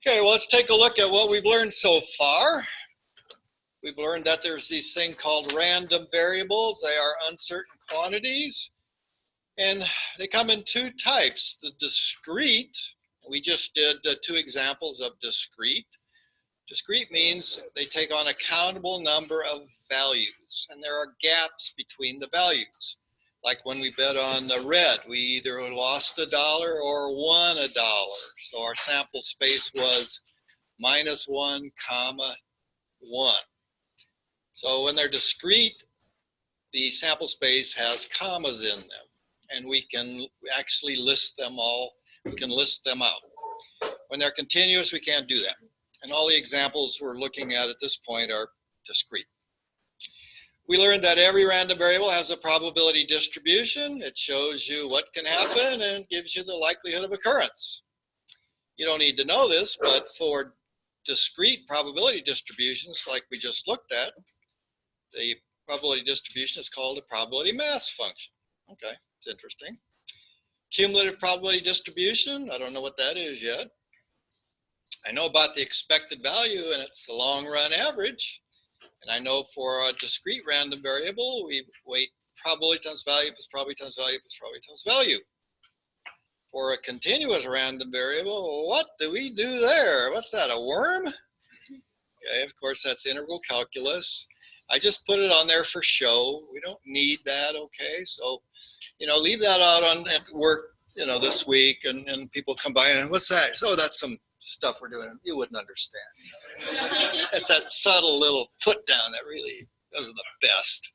Okay, well, let's take a look at what we've learned so far. We've learned that there's these things called random variables. They are uncertain quantities, and they come in two types. The discrete, we just did 2 examples of discrete. Discrete means they take on a countable number of values, and there are gaps between the values. Like when we bet on the red, we either lost $1 or won $1. So our sample space was -1, 1. So when they're discrete, the sample space has commas in them, and we can actually list them all. We can list them out. When they're continuous, we can't do that. And all the examples we're looking at this point are discrete. We learned that every random variable has a probability distribution. It shows you what can happen and gives you the likelihood of occurrence. You don't need to know this, but for discrete probability distributions like we just looked at, the probability distribution is called a probability mass function. Okay, it's interesting. Cumulative probability distribution, I don't know what that is yet. I know about the expected value, and it's the long run average. And I know for a discrete random variable, we weight probability times value plus probability times value plus probability times value. For a continuous random variable, what do we do there? What's that, a worm? Okay, of course, that's integral calculus. I just put it on there for show. We don't need that, okay? So, you know, leave that out on at work, you know, this week, and people come by and, what's that? So that's some stuff we're doing. You wouldn't understand. It's that subtle little put down that really, those are the best.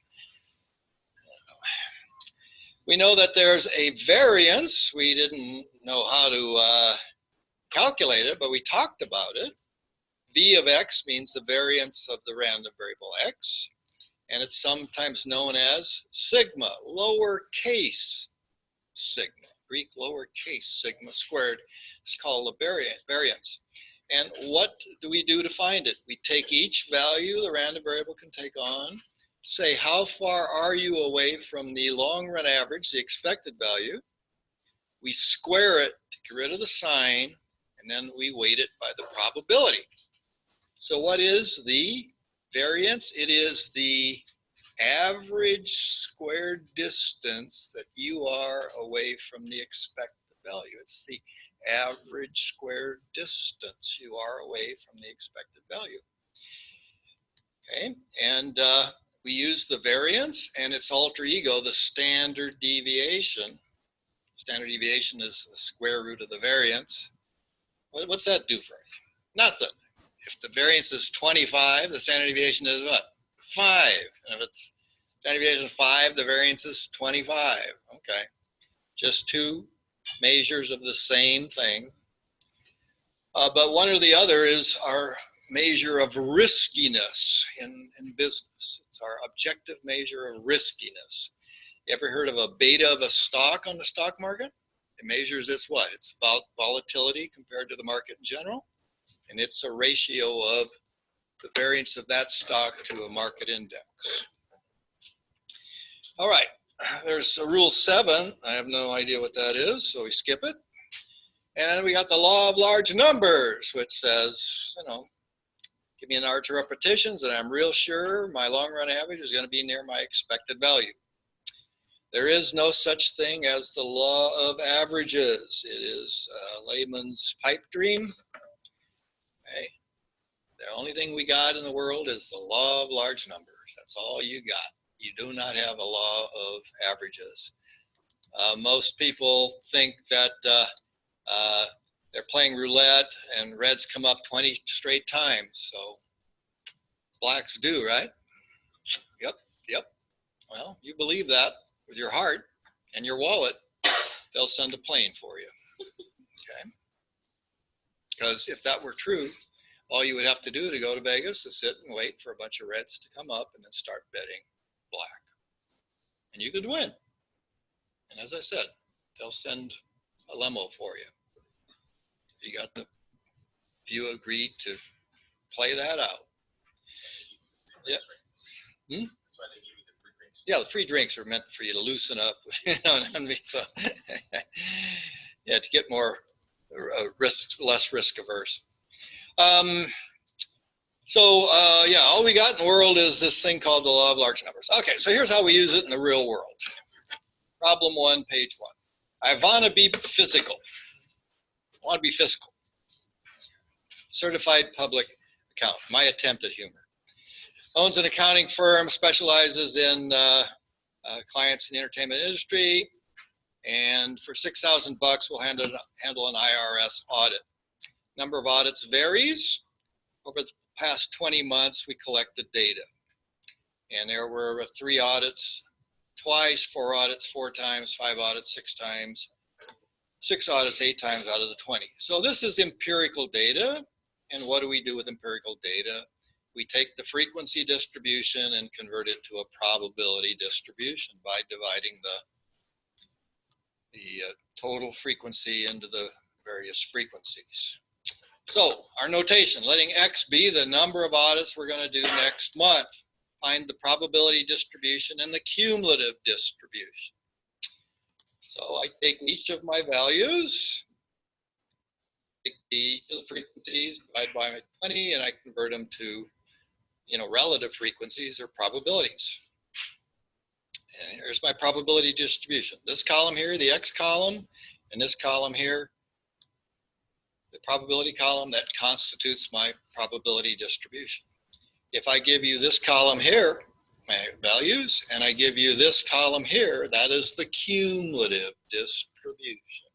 We know that there's a variance. We didn't know how to calculate it, but we talked about it. V of x means the variance of the random variable x, and it's sometimes known as sigma, lowercase sigma, Greek lowercase sigma squared. It's called the variance. And what do we do to find it? We take each value the random variable can take on, say how far are you away from the long run average, the expected value. We square it to get rid of the sign, and then we weight it by the probability. So what is the variance? It is the average squared distance that you are away from the expected value. It's the average squared distance you are away from the expected value. Okay, and we use the variance and its alter ego, the standard deviation. Standard deviation is the square root of the variance. What's that do for me? Nothing. If the variance is 25, the standard deviation is what? 5. And if it's standard deviation 5, the variance is 25. Okay. Just 2 measures of the same thing. But one or the other is our measure of riskiness in business. It's our objective measure of riskiness. You ever heard of a beta of a stock on the stock market? It measures its what? It's volatility compared to the market in general. And it's a ratio of the variance of that stock to a market index. All right, there's a rule 7. I have no idea what that is, so we skip it. And we got the law of large numbers, which says, you know, give me large repetitions and I'm real sure my long run average is going to be near my expected value. There is no such thing as the law of averages. It is a layman's pipe dream. Okay. The only thing we got in the world is the law of large numbers. That's all you got. You do not have a law of averages. Most people think that they're playing roulette and reds come up 20 straight times. So blacks do, right? Yep, yep. Well, you believe that with your heart and your wallet, they'll send a plane for you. Okay. Because if that were true, all you would have to do to go to Vegas is sit and wait for a bunch of reds to come up and then start betting black. And you could win. And as I said, they'll send a limo for you. You got the, you agreed to play that out. Yeah. Hmm? That's why they give you the free drinks. Yeah, the free drinks are meant for you to loosen up. You know what I mean? So, yeah, to get more risk, less risk averse. Yeah, all we got in the world is this thing called the law of large numbers. Okay, so here's how we use it in the real world. Problem 1, page 1. I want to be physical. I want to be fiscal. Certified public accountant. My attempt at humor. Owns an accounting firm, specializes in clients in the entertainment industry, and for $6,000 we'll handle an IRS audit. Number of audits varies. Over the past 20 months, we collected data. And there were 3 audits, twice, 4 audits, 4 times, 5 audits, 6 times, 6 audits, 8 times out of the 20. So this is empirical data. And what do we do with empirical data? We take the frequency distribution and convert it to a probability distribution by dividing the total frequency into the various frequencies. So our notation, letting X be the number of audits we're going to do next month. Find the probability distribution and the cumulative distribution. So I take each of my values, take the frequencies, divide by 20, and I convert them to, relative frequencies or probabilities. And here's my probability distribution. This column here, the X column, and this column here, the probability column, that constitutes my probability distribution. If I give you this column here, my values, and I give you this column here, that is the cumulative distribution.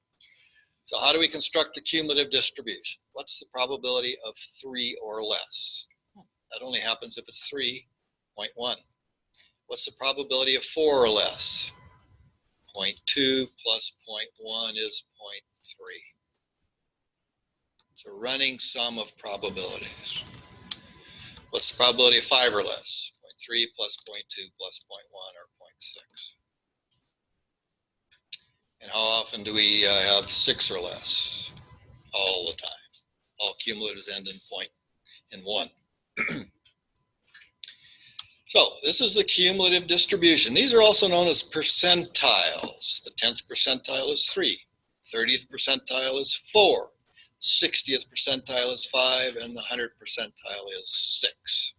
So how do we construct the cumulative distribution? What's the probability of 3 or less? That only happens if it's 3.1. What's the probability of 4 or less? 0.2 plus 0.1 is 0.3. It's a running sum of probabilities. What's the probability of 5 or less? 0.3 plus 0.2 plus 0.1 or 0.6. And how often do we have 6 or less? All the time. All cumulatives end in 1. So this is the cumulative distribution. These are also known as percentiles. The 10th percentile is 3. 30th percentile is 4. 60th percentile is 5, and the 100th percentile is 6.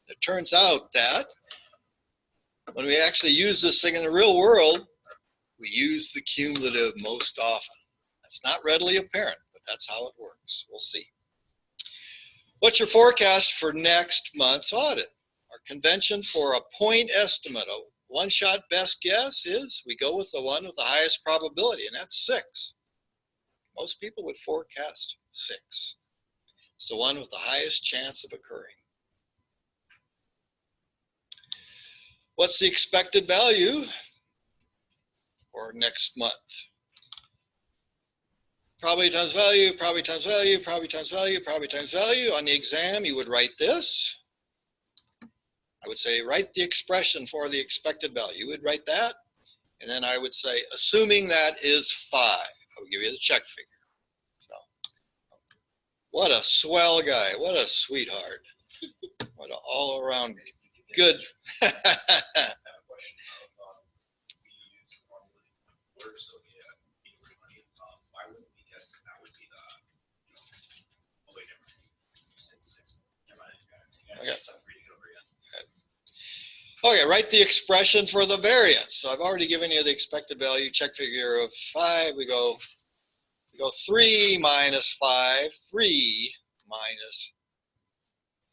It turns out that when we actually use this thing in the real world, we use the cumulative most often. That's not readily apparent, but that's how it works. We'll see. What's your forecast for next month's audit? Our convention for a point estimate, a one-shot best guess, is we go with the one with the highest probability, and that's 6. Most people would forecast 6. It's the one with the highest chance of occurring. What's the expected value for next month? Probability times value, probability times value, probability times value, probability times value. On the exam, you would write this. I would say, write the expression for the expected value. You would write that. And then I would say, assuming that is 5. I would give you the check figure. So, what a swell guy. What a sweetheart. What an all-around good. Okay, write the expression for the variance. So I've already given you the expected value, check figure of 5. We go 3 minus 5, 3 minus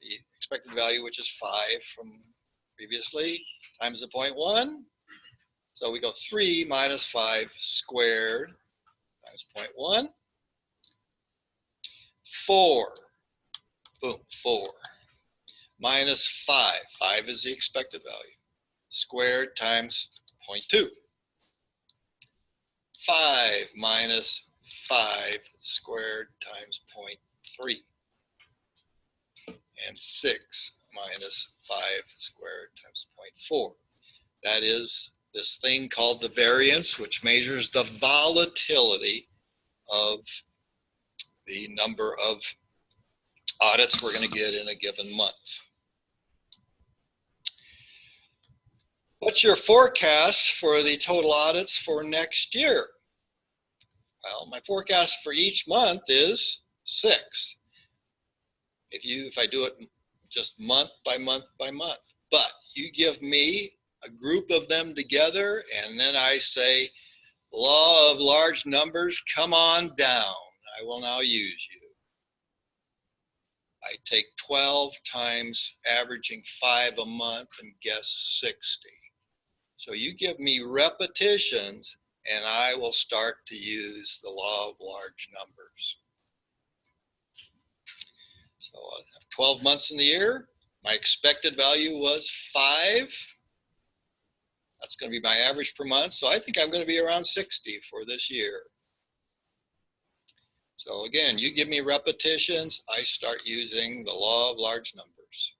the expected value, which is 5 from previously, times the 0.1. So we go 3 minus 5 squared times 0.1. 4, boom, 4. Minus 5. 5 is the expected value. Squared times 0.2. 5 minus 5 squared times 0.3. And 6 minus 5 squared times 0.4. That is this thing called the variance, which measures the volatility of the number of audits we're going to get in a given month. What's your forecast for the total audits for next year? Well, my forecast for each month is 6. if I do it just month by month by month. But you give me a group of them together, and then I say, law of large numbers, come on down. I will now use you. I take 12 times averaging 5 a month and guess 60. So you give me repetitions, and I will start to use the law of large numbers. So I have 12 months in the year. My expected value was 5. That's going to be my average per month. So I think I'm going to be around 60 for this year. So again, you give me repetitions, I start using the law of large numbers.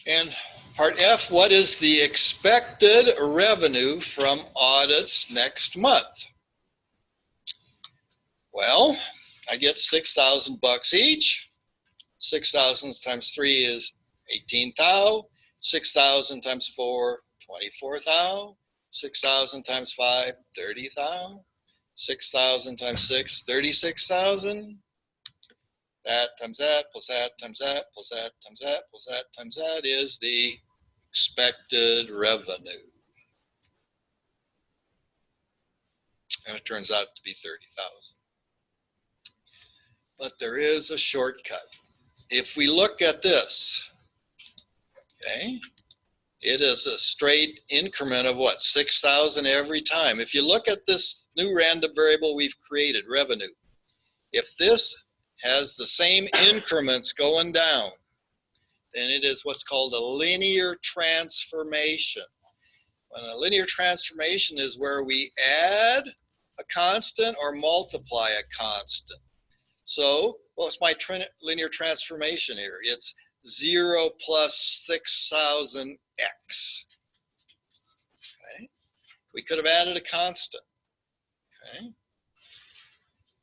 And part F, what is the expected revenue from audits next month? Well, I get 6,000 bucks each. 6,000 times 3 is 18 thou. 6,000 times 4, 24 thou. 6,000 times 5, 30 thou. 6,000 times 6, 36,000. That times that, plus that, times that, plus that, times that, plus that, times that is the expected revenue. And it turns out to be 30,000. But there is a shortcut. If we look at this, okay, it is a straight increment of what? 6,000 every time. If you look at this new random variable we've created, revenue, if this has the same increments going down, then it is what's called a linear transformation. When a linear transformation is where we add a constant or multiply a constant. So, what's my linear transformation here? It's 0 plus 6,000x. Okay. We could have added a constant. Okay.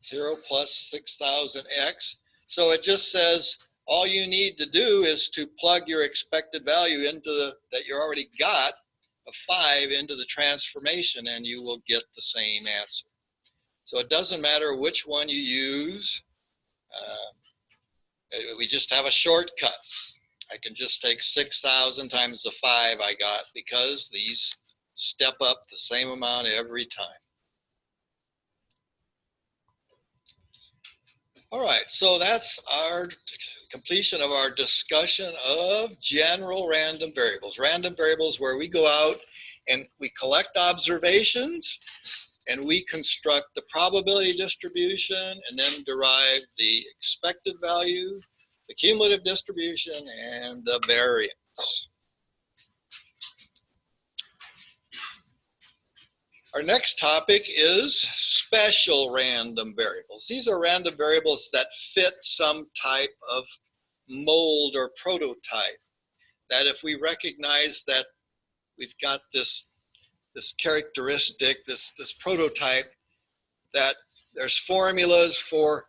0 plus 6,000x. So it just says all you need to do is to plug your expected value into that you already got of 5 into the transformation, and you will get the same answer. So it doesn't matter which one you use. We just have a shortcut. I can just take 6,000 times the 5 I got, because these step up the same amount every time. All right, so that's our completion of our discussion of general random variables. Random variables where we go out and we collect observations and we construct the probability distribution and then derive the expected value, the cumulative distribution, and the variance. Our next topic is special random variables. These are random variables that fit some type of mold or prototype. That if we recognize that we've got this characteristic, this prototype, that there's formulas for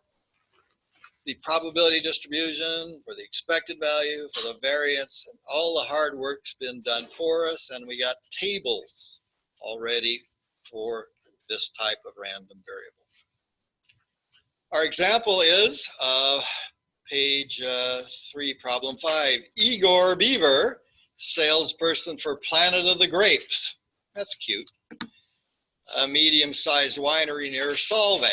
the probability distribution, for the expected value, for the variance, and all the hard work's been done for us, and we got tables already for this type of random variable. Our example is page 3, problem 5. Igor Beaver, salesperson for Planet of the Grapes. That's cute. A medium-sized winery near Solvang.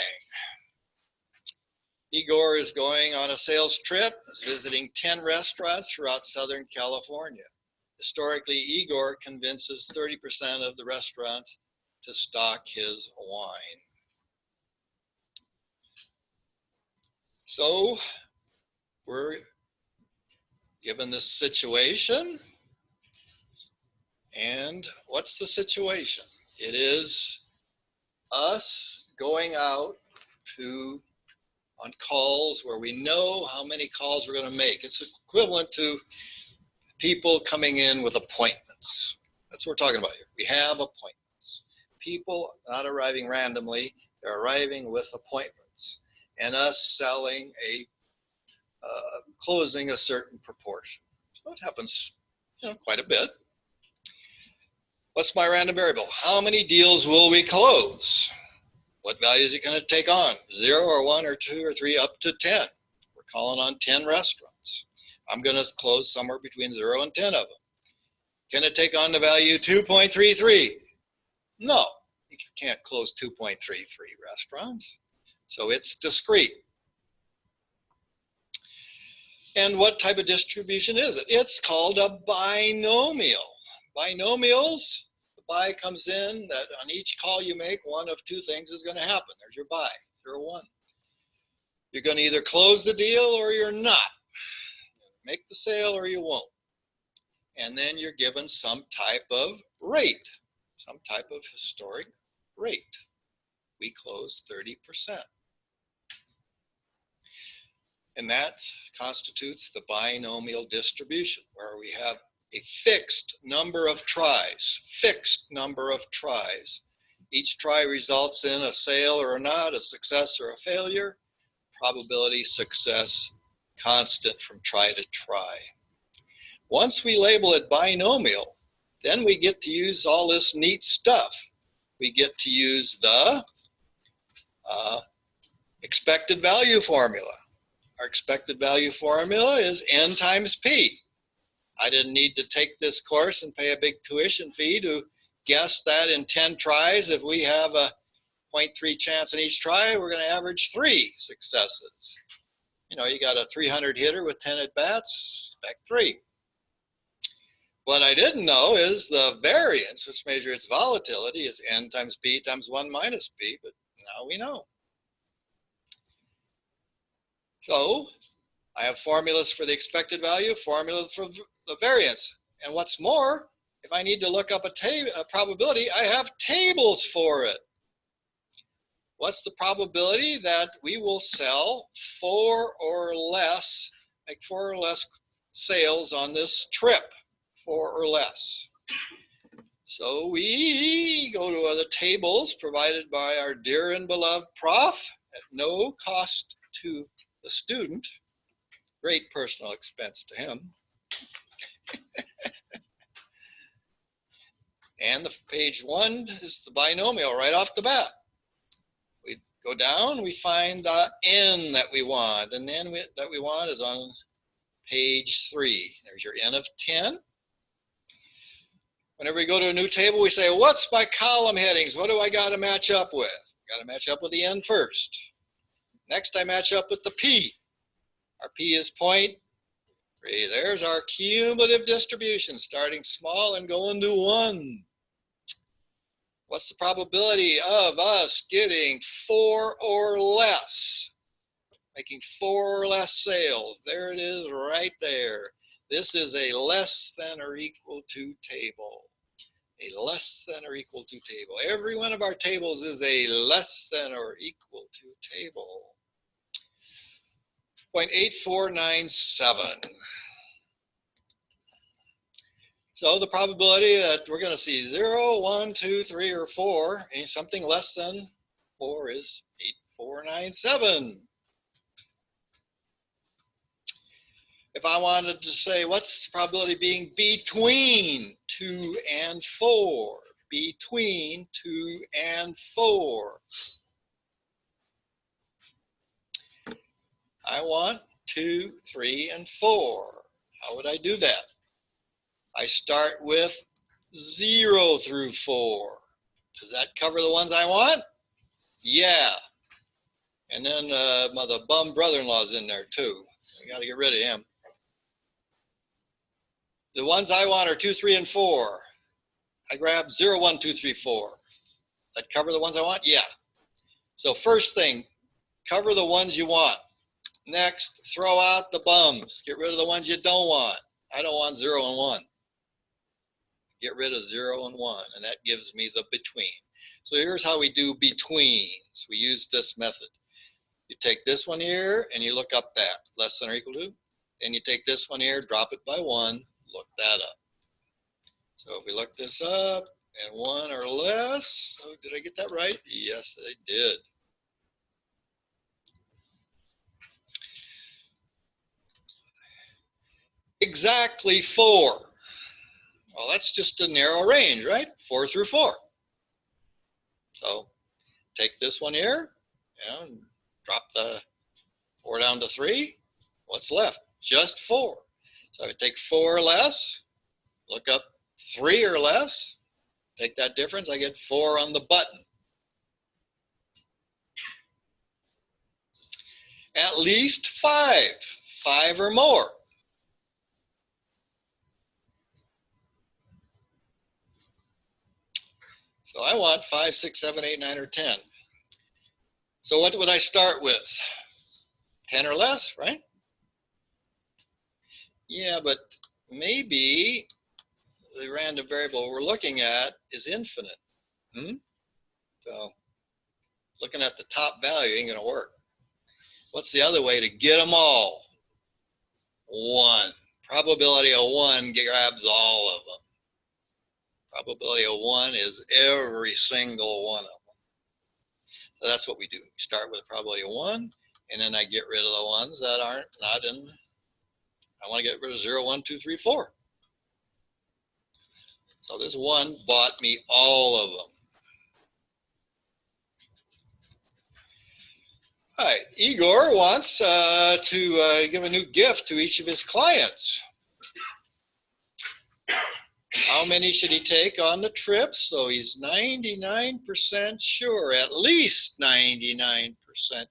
Igor is going on a sales trip, is visiting 10 restaurants throughout Southern California. Historically, Igor convinces 30% of the restaurants to stock his wine. So we're given this situation, and what's the situation? It is us going out on calls where we know how many calls we're going to make. It's equivalent to people coming in with appointments. That's what we're talking about here. We have appointments. People not arriving randomly, they're arriving with appointments, and us selling closing a certain proportion. So it happens, quite a bit. What's my random variable? How many deals will we close? What value is it going to take on? 0 or 1 or 2 or 3 up to 10. We're calling on 10 restaurants. I'm going to close somewhere between 0 and 10 of them. Can it take on the value 2.33? No, you can't close 2.33 restaurants. So it's discrete. And what type of distribution is it? It's called a binomial. Binomials, the bi comes in that on each call you make, one of two things is going to happen. There's your bi, 0, 1. You're going to either close the deal or you're not. Make the sale or you won't. And then you're given some type of rate, some type of historic rate. We close 30%. And that constitutes the binomial distribution, where we have a fixed number of tries, fixed number of tries. Each try results in a sale or not, a success or a failure. Probability success constant from try to try. Once we label it binomial, then we get to use all this neat stuff. We get to use the expected value formula. Our expected value formula is n times p. I didn't need to take this course and pay a big tuition fee to guess that in 10 tries. If we have a 0.3 chance in each try, we're going to average 3 successes. You know, you got a 300 hitter with 10 at bats, expect 3. What I didn't know is the variance, which measures its volatility, is n times p times 1 minus p, but now we know. So I have formulas for the expected value, formulas for the variance. And what's more, if I need to look up a probability, I have tables for it. What's the probability that we will sell 4 or less, make 4 or less sales on this trip, 4 or less? So we go to the tables provided by our dear and beloved prof at no cost to the student, great personal expense to him. And the page 1 is the binomial right off the bat. We go down, we find the n that we want, and the n that we want is on page 3. There's your n of 10. Whenever we go to a new table, we say, what's my column headings? What do I got to match up with? Got to match up with the n first. Next, I match up with the p. Our p is 0.3. There's our cumulative distribution, starting small and going to 1. What's the probability of us getting 4 or less? Making 4 or less sales. There it is right there. This is a less than or equal to table. A less than or equal to table. Every one of our tables is a less than or equal to table. 0.8497. So the probability that we're going to see 0, 1, 2, 3, or 4, and something less than 4 is 0.8497. If I wanted to say, what's the probability of being between 2 and 4? Between 2 and 4. I want 2, 3, and 4. How would I do that? I start with 0 through 4. Does that cover the ones I want? Yeah. And then the bum brother-in-law's in there too. We got to get rid of him. The ones I want are 2, 3, and 4. I grab 0, 1, 2, 3, 4. That cover the ones I want? Yeah. So first thing, cover the ones you want. Next, throw out the bums. Get rid of the ones you don't want. I don't want 0 and 1. Get rid of 0 and 1, and that gives me the between. So here's how we do betweens. We use this method. You take this one here, and you look up that, less than or equal to. Then you take this one here, drop it by 1, look that up. So if we look this up, and 1 or less, oh, did I get that right? Yes, I did. Exactly 4. Well, that's just a narrow range, right? 4 through 4. So take this one here and drop the 4 down to 3. What's left? Just 4. So if I take 4 or less, look up 3 or less, take that difference, I get 4 on the button. At least 5 or more. So I want 5, 6, 7, 8, 9, or 10. So what would I start with? 10 or less, right? Yeah, but maybe the random variable we're looking at is infinite. So looking at the top value ain't gonna work. What's the other way to get them all? 1. Probability of 1 grabs all of them. Probability of 1 is every single one of them. So that's what we do. We start with a probability of 1, and then I get rid of the ones that aren't not in. I want to get rid of 0, 1, 2, 3, 4. So this 1 bought me all of them. All right, Igor wants to give a new gift to each of his clients. How many should he take on the trip? So he's 99% sure, at least 99%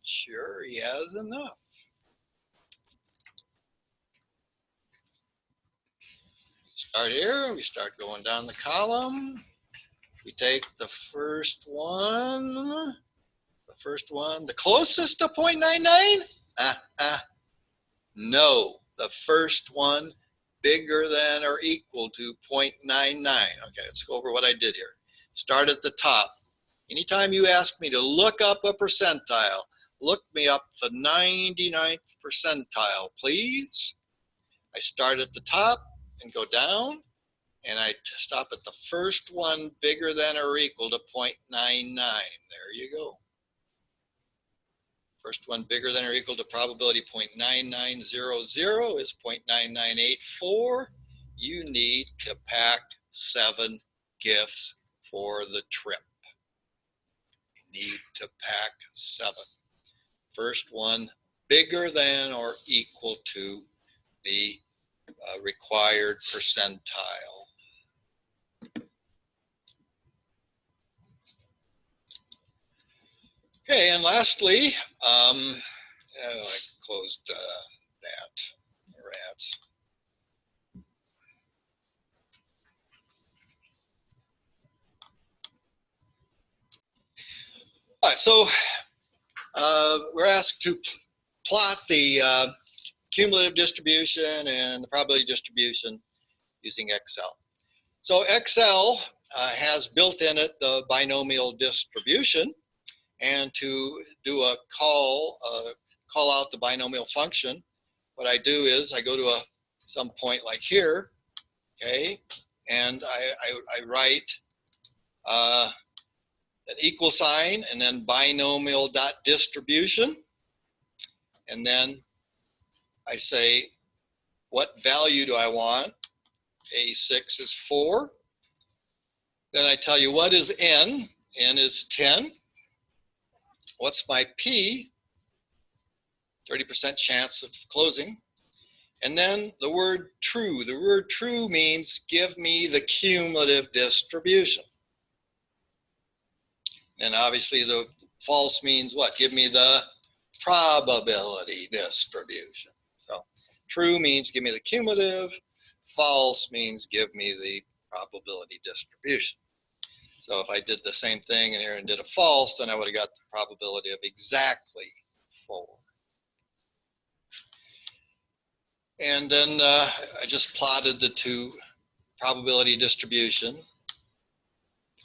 sure he has enough. Start here, we start going down the column. We take the first one, the closest to 0.99? No, the first one bigger than or equal to 0.99. Okay, let's go over what I did here. Start at the top. Anytime you ask me to look up a percentile, look me up the 99th percentile, please. I start at the top and go down, and I stop at the first one bigger than or equal to 0.99. There you go. First one bigger than or equal to probability 0.9900 is 0.9984. You need to pack 7 gifts for the trip. You need to pack 7. First one bigger than or equal to the required percentile. Okay, and lastly, I closed that. Rats. All right, so we're asked to plot the cumulative distribution and the probability distribution using Excel. So Excel has built in it the binomial distribution, and to do a call out the binomial function, what I do is I go to some point like here, okay, and I write an equal sign and then binomial dot distribution, and then I say what value do I want. A6 is 4. Then I tell you what is n. N is 10. What's my p? 30% chance of closing. And then the word true. The word true means give me the cumulative distribution. And obviously the false means what? Give me the probability distribution. So true means give me the cumulative. False means give me the probability distribution. So if I did the same thing in here and did a false, then I would have got the probability of exactly 4. And then I just plotted the 2 probability distribution,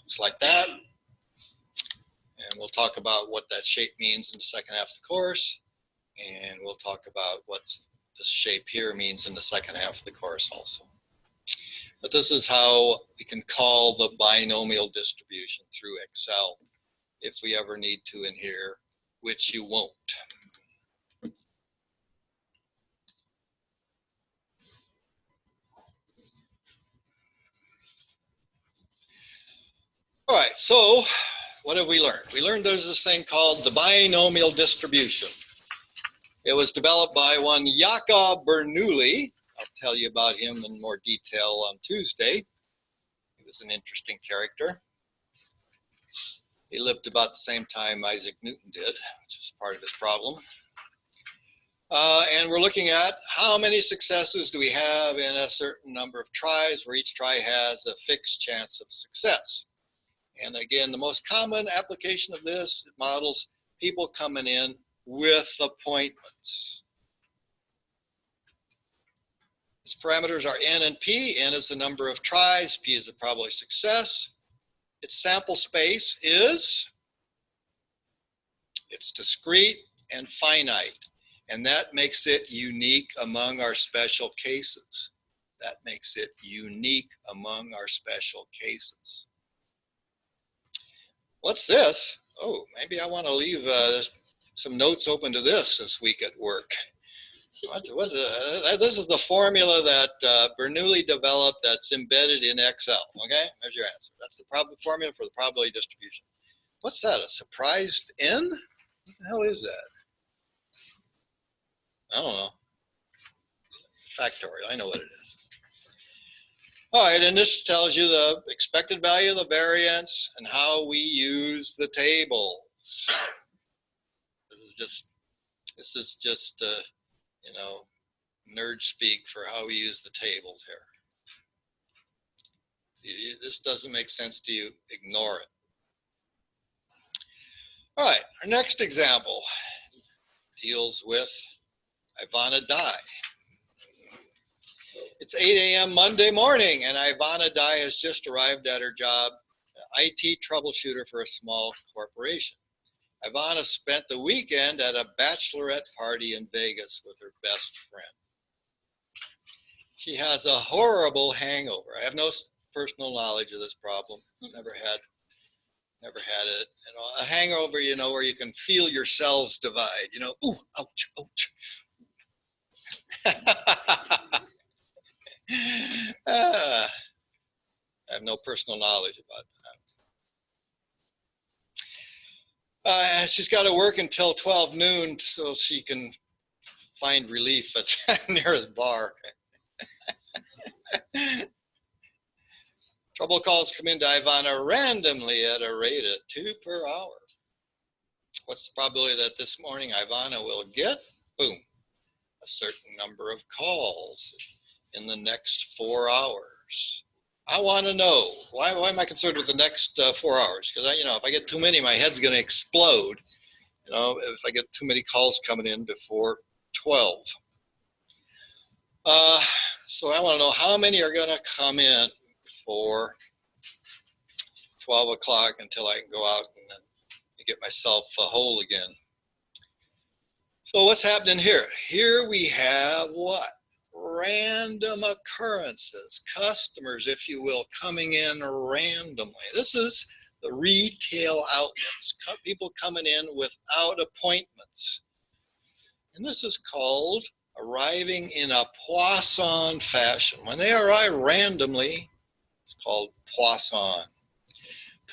just like that. And we'll talk about what that shape means in the second half of the course. And we'll talk about what this shape here means in the second half of the course also. But this is how we can call the binomial distribution through Excel if we ever need to in here, which you won't. All right, so what have we learned? We learned there's this thing called the binomial distribution. It was developed by one Jakob Bernoulli. I'll tell you about him in more detail on Tuesday. He was an interesting character. He lived about the same time Isaac Newton did, which is part of his problem. And we're looking at how many successes do we have in a certain number of tries, where each try has a fixed chance of success. And again, the most common application of this models people coming in with appointments. Its parameters are N and P. N is the number of tries, P is the probability of success. Its sample space is, it's discrete and finite. And that makes it unique among our special cases. That makes it unique among our special cases. What's this? Oh, maybe I want to leave some notes open to this week at work. This is the formula that Bernoulli developed that's embedded in Excel. Okay, there's your answer. That's the formula for the probability distribution. What's that, a surprised N? What the hell is that? I don't know. Factorial, I know what it is. All right, and this tells you the expected value of the variance and how we use the tables. This is just you know, nerd speak for how we use the tables here. This doesn't make sense to you, ignore it. All right, our next example deals with Ivana Dye. It's 8 a.m. Monday morning, and Ivana Dye has just arrived at her job, IT troubleshooter for a small corporation. Ivana spent the weekend at a bachelorette party in Vegas with her best friend. She has a horrible hangover. I have no personal knowledge of this problem. Never had it. You know, a hangover, you know, where you can feel your cells divide. You know, ooh, ouch, ouch. I have no personal knowledge about that. She's got to work until 12 noon so she can find relief at the nearest bar. Trouble calls come into Ivana randomly at a rate of 2 per hour. What's the probability that this morning Ivana will get, boom, a certain number of calls in the next 4 hours? I want to know, why am I concerned with the next 4 hours? Because you know, if I get too many, my head's going to explode. You know, if I get too many calls coming in before 12. So I want to know how many are going to come in before 12 o'clock until I can go out and then get myself whole again. So what's happening here? Here we have what? Random occurrences, customers, if you will, coming in randomly. This is the retail outlets, people coming in without appointments. And this is called arriving in a Poisson fashion. When they arrive randomly, it's called Poisson.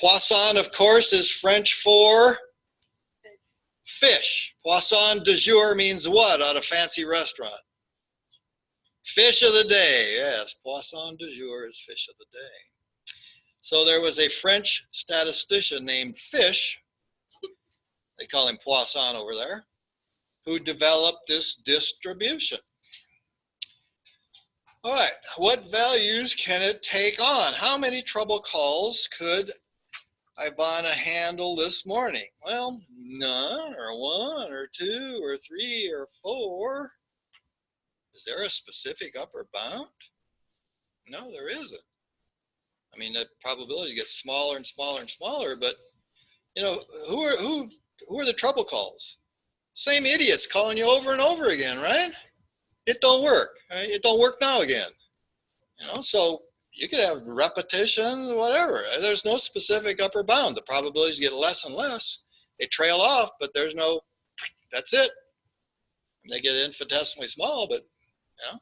Poisson, of course, is French for fish. Poisson du jour means what at a fancy restaurant? Fish of the day, yes. Poisson du jour is fish of the day. So there was a French statistician named Fish, they call him Poisson over there, who developed this distribution. All right, what values can it take on? How many trouble calls could Ivana handle this morning? Well, none, or 1, or 2, or 3, or 4. Is there a specific upper bound? No, there isn't. I mean, the probability gets smaller and smaller and smaller, but you know, who are the trouble calls? Same idiots calling you over and over again, right? It don't work. Right? It don't work now again. You know, so you could have repetition, whatever. There's no specific upper bound. The probabilities get less and less. They trail off, but there's no, that's it. And they get infinitesimally small, but you know,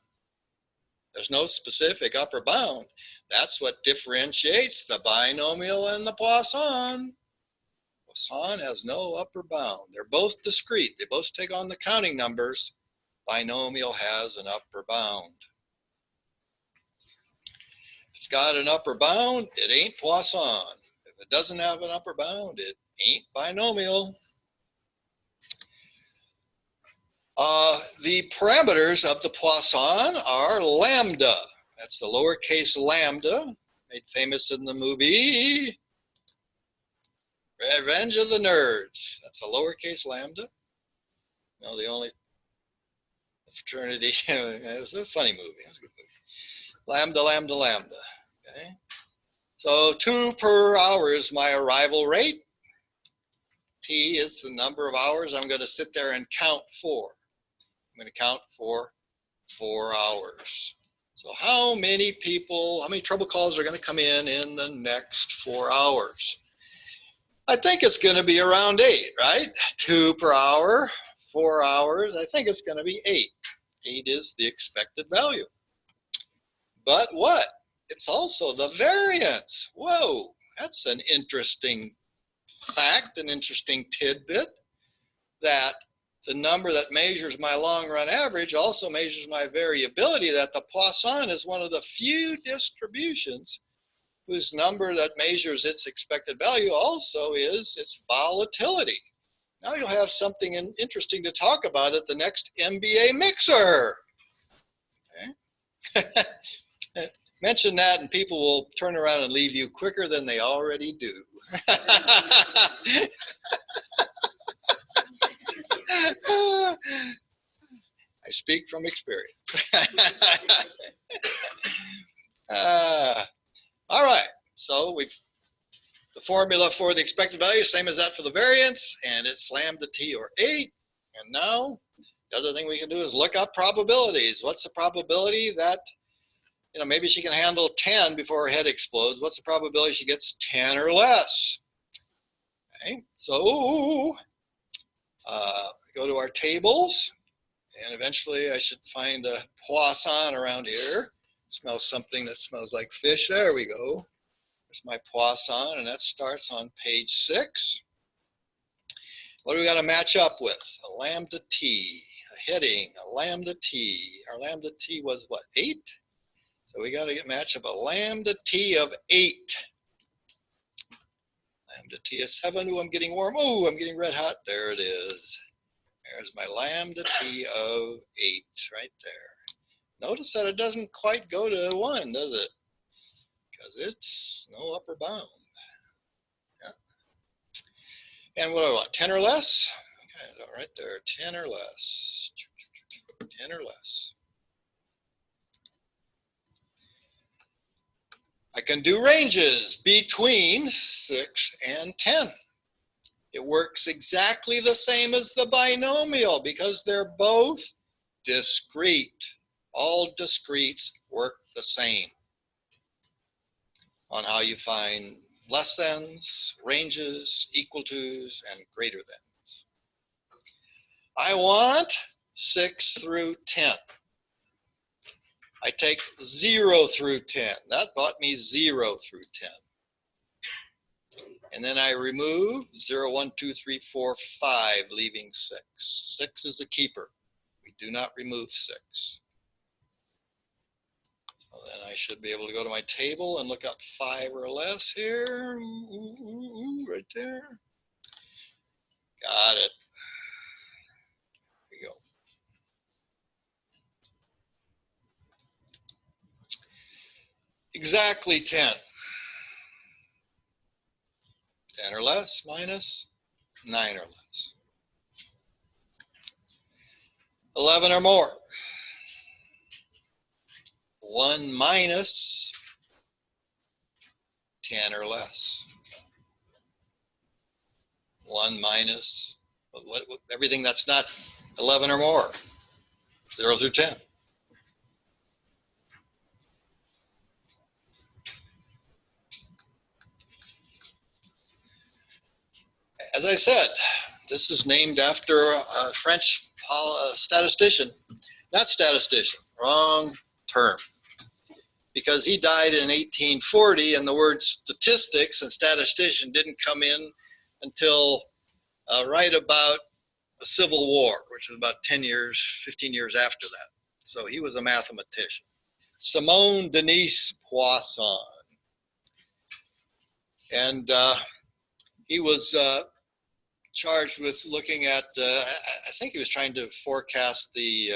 there's no specific upper bound. That's what differentiates the binomial and the Poisson. Poisson has no upper bound. They're both discrete. They both take on the counting numbers. Binomial has an upper bound. If it's got an upper bound, it ain't Poisson. If it doesn't have an upper bound, it ain't binomial. The parameters of the Poisson are lambda. That's the lowercase lambda, made famous in the movie Revenge of the Nerds. That's a lowercase lambda. No, the only fraternity. It was a funny movie. It was a good movie. Lambda, lambda, lambda. Okay. So 2 per hour is my arrival rate. T is the number of hours I'm going to sit there and count for. I'm going to count for 4 hours. So how many people, how many trouble calls are going to come in the next 4 hours? I think it's going to be around 8, right? 2 per hour, 4 hours. I think it's going to be 8. 8 is the expected value. But what? It's also the variance. Whoa, that's an interesting fact, an interesting tidbit, that the number that measures my long run average also measures my variability, that the Poisson is one of the few distributions whose number that measures its expected value also is its volatility. Now you'll have something interesting to talk about at the next MBA mixer. Okay. Mention that and people will turn around and leave you quicker than they already do. I speak from experience. All right, so the formula for the expected value is same as that for the variance, and it's lambda t or 8. And now the other thing we can do is look up probabilities. What's the probability that, you know, maybe she can handle 10 before her head explodes? What's the probability she gets 10 or less? Okay, so go to our tables, and eventually I should find a Poisson around here. Smell something that smells like fish. There we go. There's my Poisson, and that starts on page 6. What do we got to match up with? A lambda t, a heading, a lambda t. Our lambda t was what, 8? So we got to match up a lambda t of 8. Lambda t of 7. Ooh, I'm getting warm. Ooh, I'm getting red hot. There it is. There's my lambda t of 8 right there. Notice that it doesn't quite go to 1, does it? Because it's no upper bound. Yeah. And what do I want? 10 or less? Okay, so right there, 10 or less. 10 or less. I can do ranges between 6 and 10. It works exactly the same as the binomial because they're both discrete. All discretes work the same on how you find less thans, ranges, equal tos, and greater thans. I want 6 through 10. I take 0 through 10. That bought me 0 through 10. And then I remove 0, 1, 2, 3, 4, 5, leaving 6. 6 is a keeper. We do not remove 6. So then I should be able to go to my table and look up 5 or less here. Right there. Got it. There we go. Exactly 10. 10 or less minus 9 or less. 11 or more. 1 minus 10 or less. 1 minus everything that's not 11 or more. 0 through 10. As I said, this is named after a French statistician. Not statistician, wrong term. Because he died in 1840 and the word statistics and statistician didn't come in until right about the Civil War, which was about 10 years, 15 years after that. So he was a mathematician. Simone Denise Poisson. And he was charged with looking at, I think he was trying to forecast the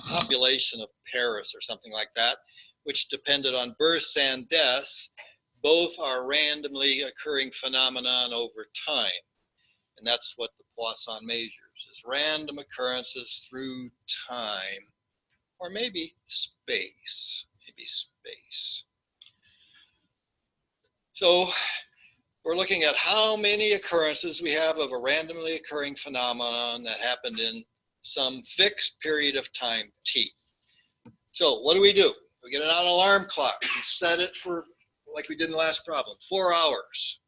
population of Paris or something like that, which depended on births and deaths. Both are randomly occurring phenomenon over time. And that's what the Poisson measures, is random occurrences through time, or maybe space, So we're looking at how many occurrences we have of a randomly occurring phenomenon that happened in some fixed period of time, t. So what do? We get an alarm clock. We set it for, like we did in the last problem, 4 hours.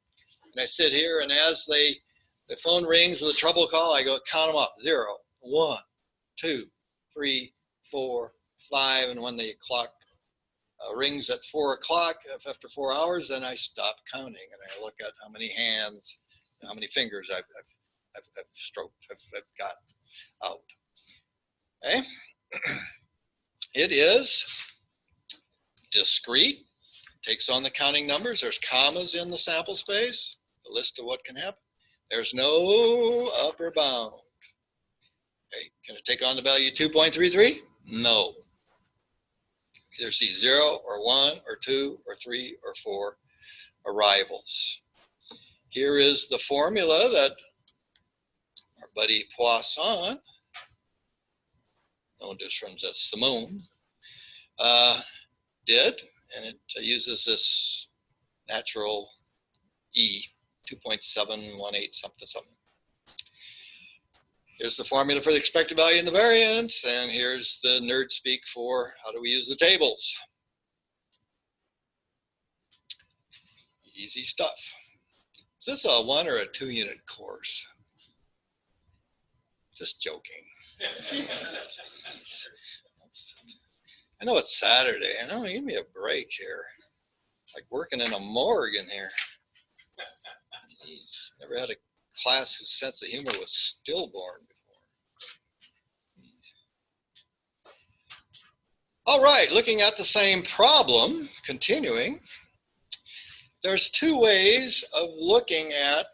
And I sit here, and as the phone rings with a trouble call, I go count them up. 0, 1, 2, 3, 4, 5. And when the clock rings at 4 o'clock after 4 hours, then I stop counting and I look at how many hands, how many fingers I've stroked, I've got out. Okay. It is discrete. It takes on the counting numbers. There's commas in the sample space, a list of what can happen. There's no upper bound. Okay. Can it take on the value 2.33? No. Either see 0 or 1 or 2 or 3 or 4 arrivals. Here is the formula that our buddy Poisson, known just from as Simone, did, and it uses this natural E, 2.718 something. Here's the formula for the expected value and the variance, and here's the nerd speak for how do we use the tables. Easy stuff. Is this a 1 or a 2 unit course? Just joking. I know it's Saturday. I know, give me a break here. Like working in a morgue in here. Jeez, never had a class whose sense of humor was stillborn before. All right, looking at the same problem, continuing, there's 2 ways of looking at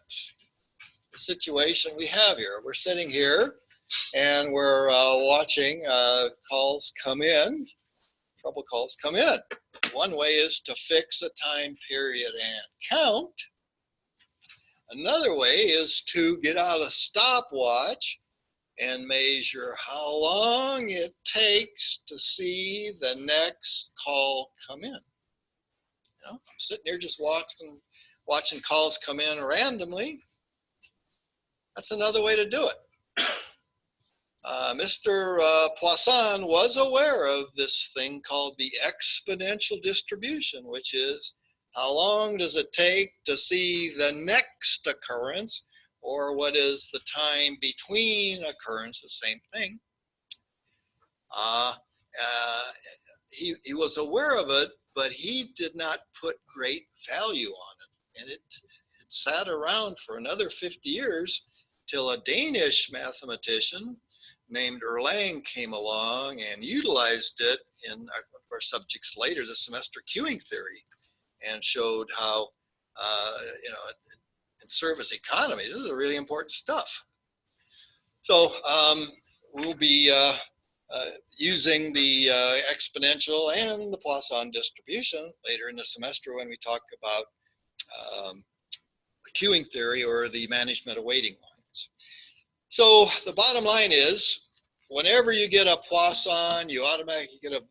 the situation we have here. We're sitting here and we're watching calls come in, trouble calls come in. One way is to fix a time period and count. Another way is to get out a stopwatch and measure how long it takes to see the next call come in. You know, I'm sitting here just watching calls come in randomly. That's another way to do it. Mr. Poisson was aware of this thing called the exponential distribution, which is how long does it take to see the next occurrence, or what is the time between occurrences, same thing. He was aware of it, but he did not put great value on it. And it sat around for another 50 years till a Danish mathematician named Erlang came along and utilized it in one of our subjects later this semester, queuing theory, and showed how, in service economy, this is really important stuff. So we'll be using the exponential and the Poisson distribution later in the semester when we talk about the queuing theory or the management of waiting lines. So the bottom line is, whenever you get a Poisson, you automatically get an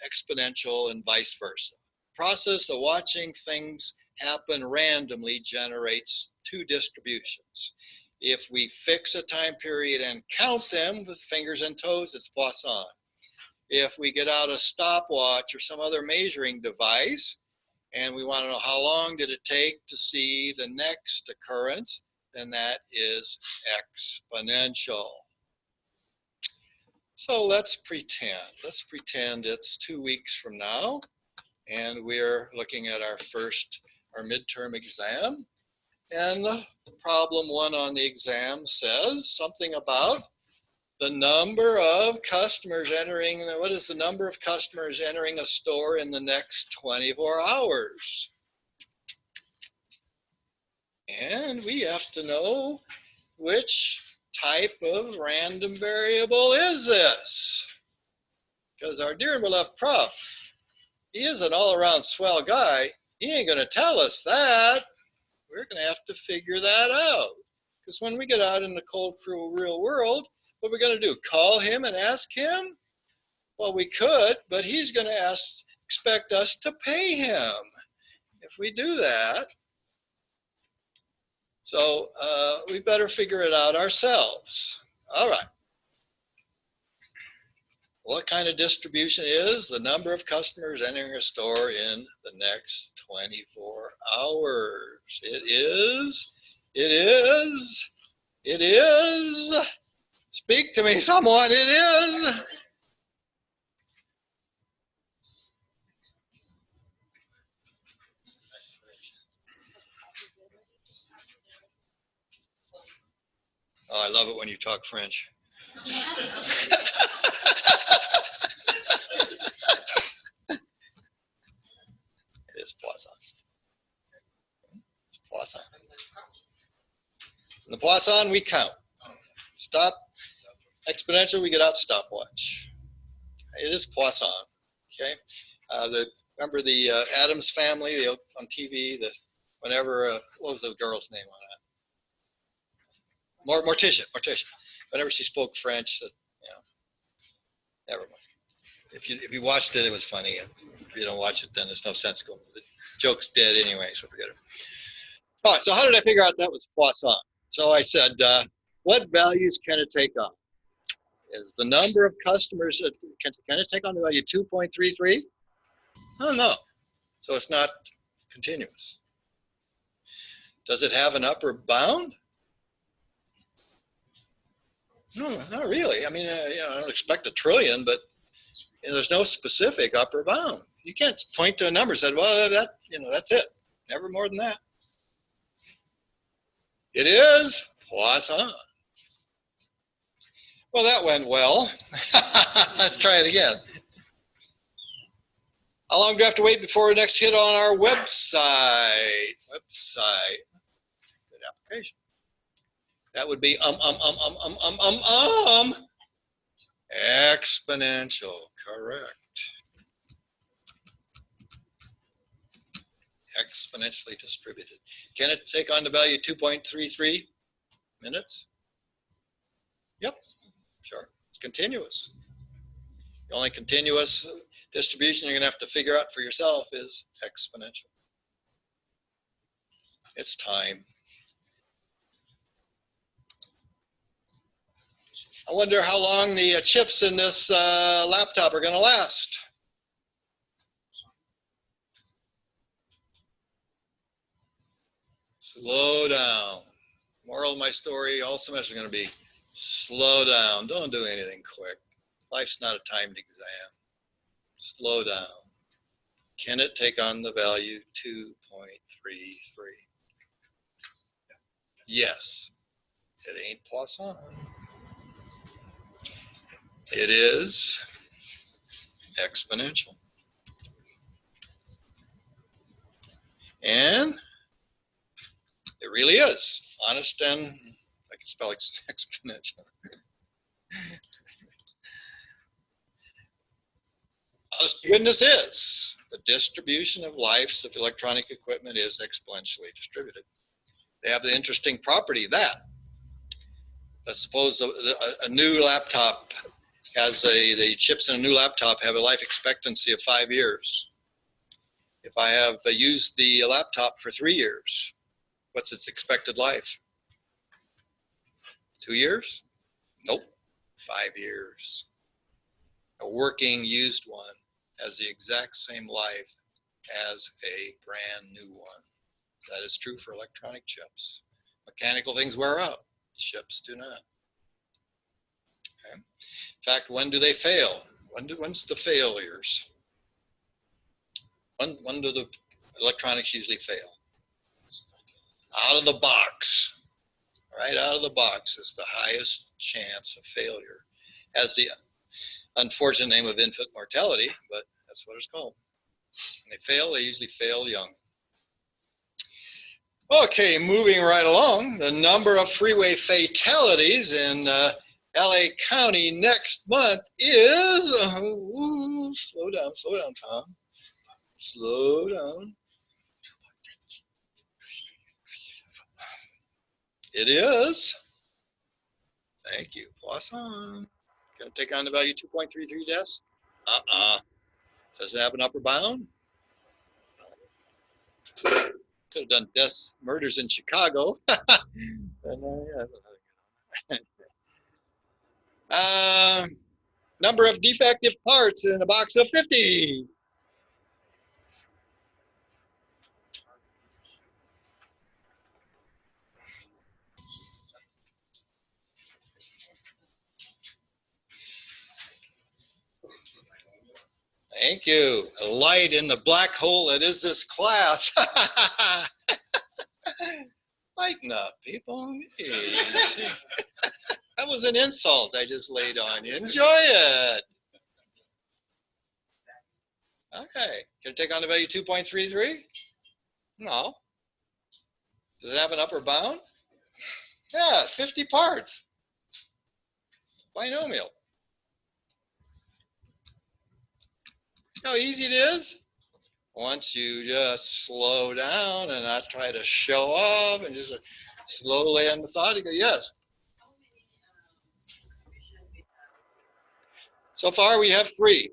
exponential and vice versa. The process of watching things happen randomly generates 2 distributions. If we fix a time period and count them with fingers and toes, it's Poisson. If we get out a stopwatch or some other measuring device and we want to know how long did it take to see the next occurrence, then that is exponential. So let's pretend it's 2 weeks from now, and we're looking at our midterm exam, And problem 1 on the exam says something about the number of customers entering, what is the number of customers entering a store in the next 24 hours? And we have to know which type of random variable is this? Because our dear and beloved prof, he is an all-around swell guy. He ain't going to tell us that. We're going to have to figure that out. Because when we get out in the cold, cruel, real world, what are we going to do? Call him and ask him? Well, we could, but he's going to expect us to pay him if we do that. So we better figure it out ourselves. All right. What kind of distribution is the number of customers entering a store in the next 24 hours? It is, speak to me someone, it is. Oh, I love it when you talk French. It is Poisson. Poisson. In the Poisson, we count. Stop. Exponential, we get out stopwatch. It is Poisson. Okay. Remember the Addams Family on TV? Whenever what was the girl's name on that? Morticia. Whenever she spoke French, never mind. If you watched it, it was funny. If you don't watch it, then there's no sense going. The joke's dead anyway, so forget it. All right, so how did I figure out that was Poisson? So I said, what values can it take on? Is the number of customers, can it take on the value 2.33? Oh, no. So it's not continuous. Does it have an upper bound? No, not really. I mean, I don't expect 1 trillion, but there's no specific upper bound. You can't point to a number and say, well, that's it. Never more than that. It is Poisson. Well, that went well. Let's try it again. How long do we have to wait before the next hit on our website? Good application. That would be exponential, correct. Exponentially distributed. Can it take on the value 2.33 minutes? Yep, sure. It's continuous. The only continuous distribution you're going to have to figure out for yourself is exponential. It's time. I wonder how long the chips in this laptop are going to last. Slow down. Moral of my story all semester is going to be slow down. Don't do anything quick. Life's not a timed exam. Slow down. Can it take on the value 2.33? Yes. It ain't Poisson. It is exponential. And it really is. Honest and, I can spell exponential. Honest to goodness is. The distribution of lives of electronic equipment is exponentially distributed. They have the interesting property that, let's suppose a new laptop has the chips in a new laptop have a life expectancy of 5 years. If I have used the laptop for 3 years, what's its expected life? 2 years? Nope, 5 years. A working used one has the exact same life as a brand new one. That is true for electronic chips. Mechanical things wear out, chips do not. Okay. In fact, when do they fail? When's the failures? When do the electronics usually fail? out of the box. Right out of the box is the highest chance of failure. Has the unfortunate name of infant mortality, but that's what it's called. When they fail, they usually fail young. Okay, moving right along, the number of freeway fatalities in LA County next month is, slow down, Tom. Slow down. It is, thank you, Poisson. Gonna take on the value 2.33 deaths? Does it have an upper bound? Could have done deaths, murders in Chicago. Number of defective parts in a box of 50. Thank you. A light in the black hole that is this class. Lighten up, people. That was an insult I just laid on you. Enjoy it. Okay. Can it take on the value 2.33? No. Does it have an upper bound? Yeah, 50 parts. Binomial. See how easy it is? Once you just slow down and not try to show off and just slowly and methodically, yes. So far we have 3.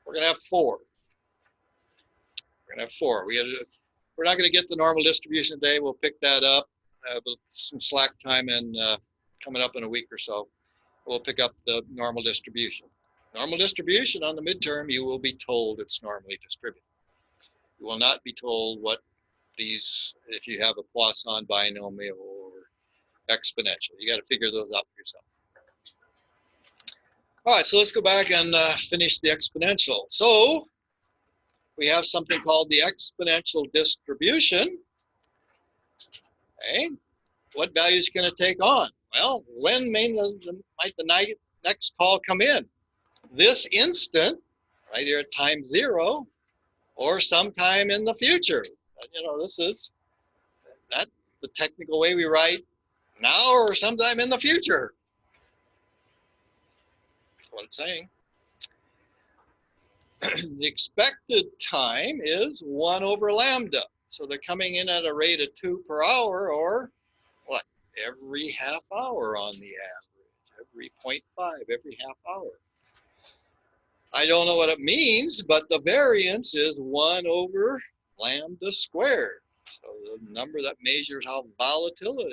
We're gonna have 4. We're gonna have 4. We're not gonna get the normal distribution today. We'll pick that up. With some slack time and coming up in a week or so. We'll pick up the normal distribution. Normal distribution on the midterm, you will be told it's normally distributed. You will not be told what these, if you have a Poisson binomial or exponential. You got to figure those out for yourself. All right, so let's go back and finish the exponential. So we have something called the exponential distribution. Okay, what value is going to take on? Well, when might the next call come in? This instant, right here at time 0, or sometime in the future. You know, that's the technical way we write now or sometime in the future. That's what it's saying. The expected time is 1 over lambda. So they're coming in at a rate of 2 per hour, or what? Every half hour on the average, every 0.5, every half hour. I don't know what it means, but the variance is 1 over lambda squared. So the number that measures how volatile it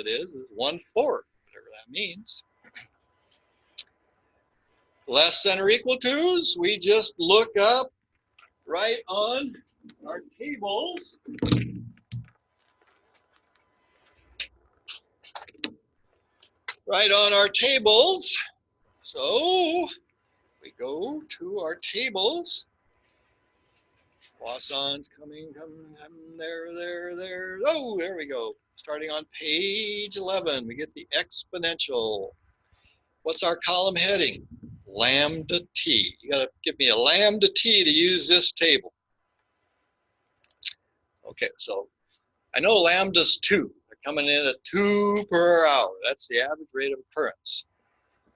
is 1/4, whatever that means. Less than or equal to's, we just look up right on our tables. Right on our tables. So we go to our tables. Poisson's coming, there. Oh, there we go. Starting on page 11, we get the exponential. What's our column heading? Lambda t. You got to give me a lambda t to use this table. Okay, so I know lambda's 2. They're coming in at 2 per hour. That's the average rate of occurrence.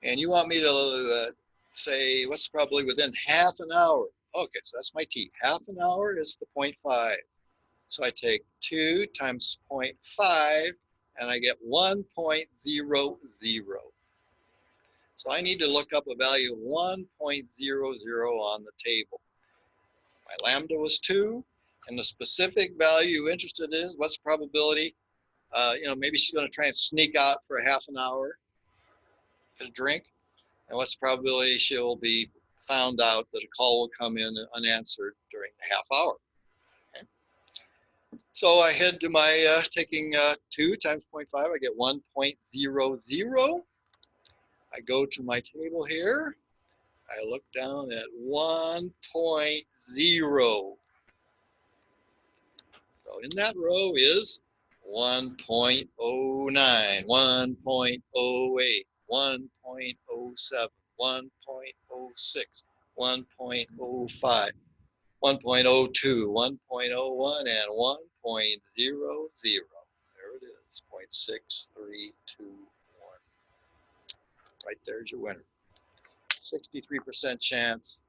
And you want me to say what's probably within half an hour. Okay, so that's my t. Half an hour is the 0.5. So I take 2 times 0.5 and I get 1.00. So I need to look up a value of 1.00 on the table. My lambda was 2, and the specific value you're interested in, what's the probability? You know, maybe she's going to try and sneak out for a half an hour, get a drink, and what's the probability she'll be found out that a call will come in unanswered during the half hour? Okay. So I head to my taking 2 times 0.5, I get 1.00. I go to my table here. I look down at 1.0. So in that row is 1.09, 1.08, 1.07, 1.06, 1.05, 1.02, 1.01, and 1.00. There it is, 0.6321. Right there's your winner. 63% chance.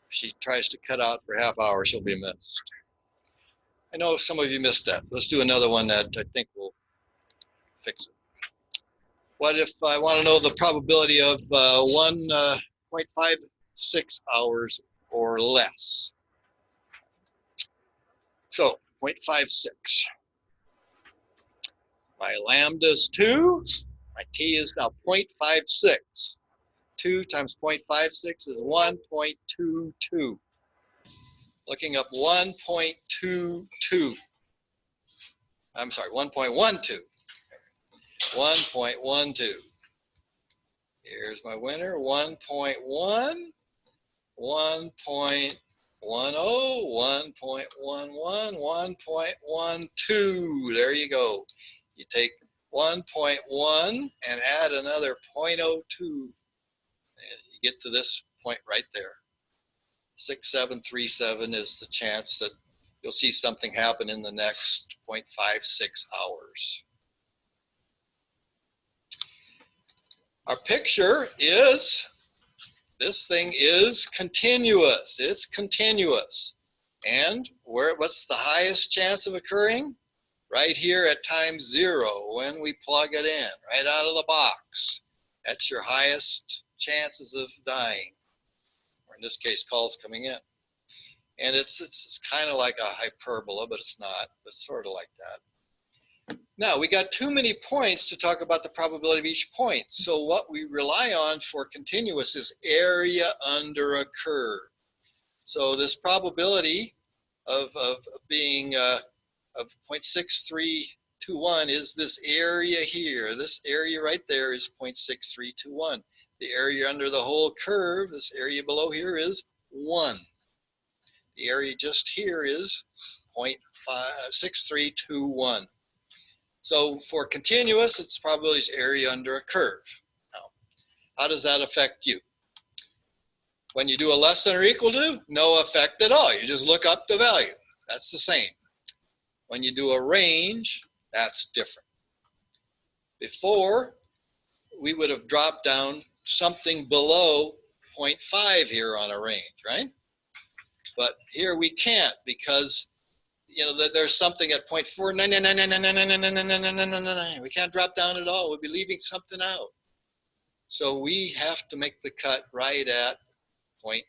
If she tries to cut out for half hour, she'll be missed. I know some of you missed that. Let's do another one that I think will fix it. What if I want to know the probability of 1.56 hours or less? So 0.56. My lambda is 2. My t is now 0.56. 2 times 0.56 is 1.22. Looking up 1.22. I'm sorry, 1.12. 1.12. Here's my winner, 1.1, 1.10, 1.11, 1.12. There you go. You take 1.1 and add another 0.02, and you get to this point right there. 6737 is the chance that you'll see something happen in the next 0.56 hours. Our picture is, this thing is continuous. It's continuous. And what's the highest chance of occurring? Right here at time 0 when we plug it in, right out of the box. That's your highest chances of dying, or in this case, calls coming in. And it's kind of like a hyperbola, but it's not. It's sort of like that. Now, we got too many points to talk about the probability of each point. So what we rely on for continuous is area under a curve. So this probability of being of 0.6321 is this area here. This area right there is 0.6321. The area under the whole curve, this area below here, is 1. The area just here is 0.6321. So for continuous, it's probability is area under a curve. Now, how does that affect you? When you do a less than or equal to, no effect at all. You just look up the value. That's the same. When you do a range, that's different. Before, we would have dropped down something below 0.5 here on a range, right? But here we can't because there's something at 0.4. We can't drop down at all. We'll be leaving something out. So we have to make the cut right at 0.50.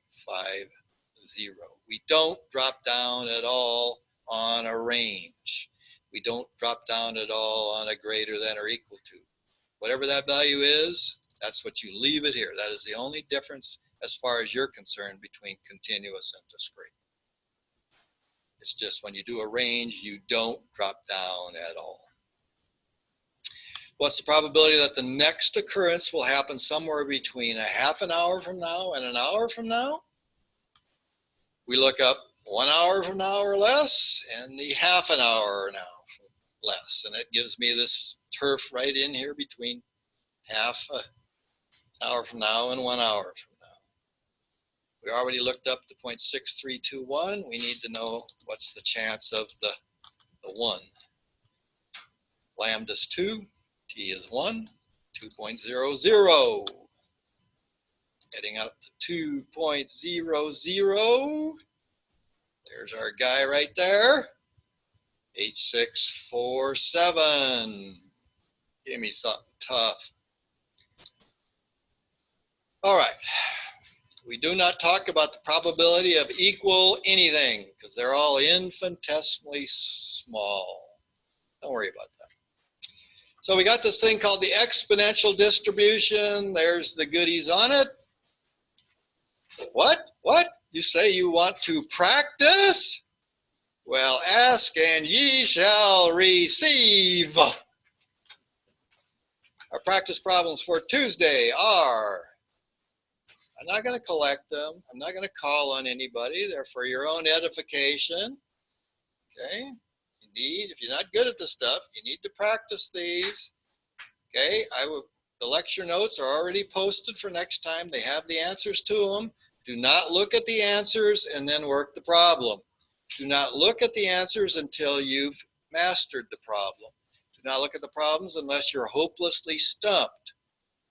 We don't drop down at all on a range. We don't drop down at all on a greater than or equal to. Whatever that value is, that's what you leave it here. That is the only difference as far as you're concerned between continuous and discrete. It's just when you do a range, you don't drop down at all. What's the probability that the next occurrence will happen somewhere between a half an hour from now and an hour from now? We look up 1 hour from now or less and the half an hour now less. And it gives me this turf right in here between half an hour from now and 1 hour from now. We already looked up the 0.6321. We need to know what's the chance of the 1. Lambda is 2, t is 1, 2.00. Heading up to 2.00. There's our guy right there. 8647. Give me something tough. All right. We do not talk about the probability of equal anything because they're all infinitesimally small. Don't worry about that. So we got this thing called the exponential distribution. There's the goodies on it. What? You say you want to practice? Well, ask and ye shall receive. Our practice problems for Tuesday are, I'm not going to collect them. I'm not going to call on anybody. They're for your own edification. Okay? if you're not good at this stuff, you need to practice these. Okay, the lecture notes are already posted for next time. They have the answers to them. Do not look at the answers and then work the problem. Do not look at the answers until you've mastered the problem. Do not look at the problems unless you're hopelessly stumped.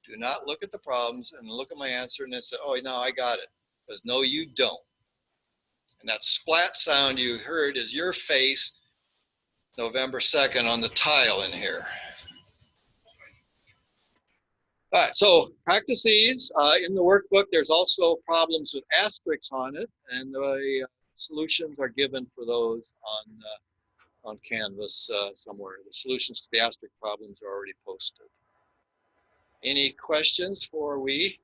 Do not look at the problems and look at my answer and then say, oh, no, I got it. Because no, you don't. And that splat sound you heard is your face November 2nd on the tile in here. All right, so practice these. In the workbook, there's also problems with asterisks on it, and the solutions are given for those on Canvas somewhere. The solutions to the asterisk problems are already posted. Any questions before we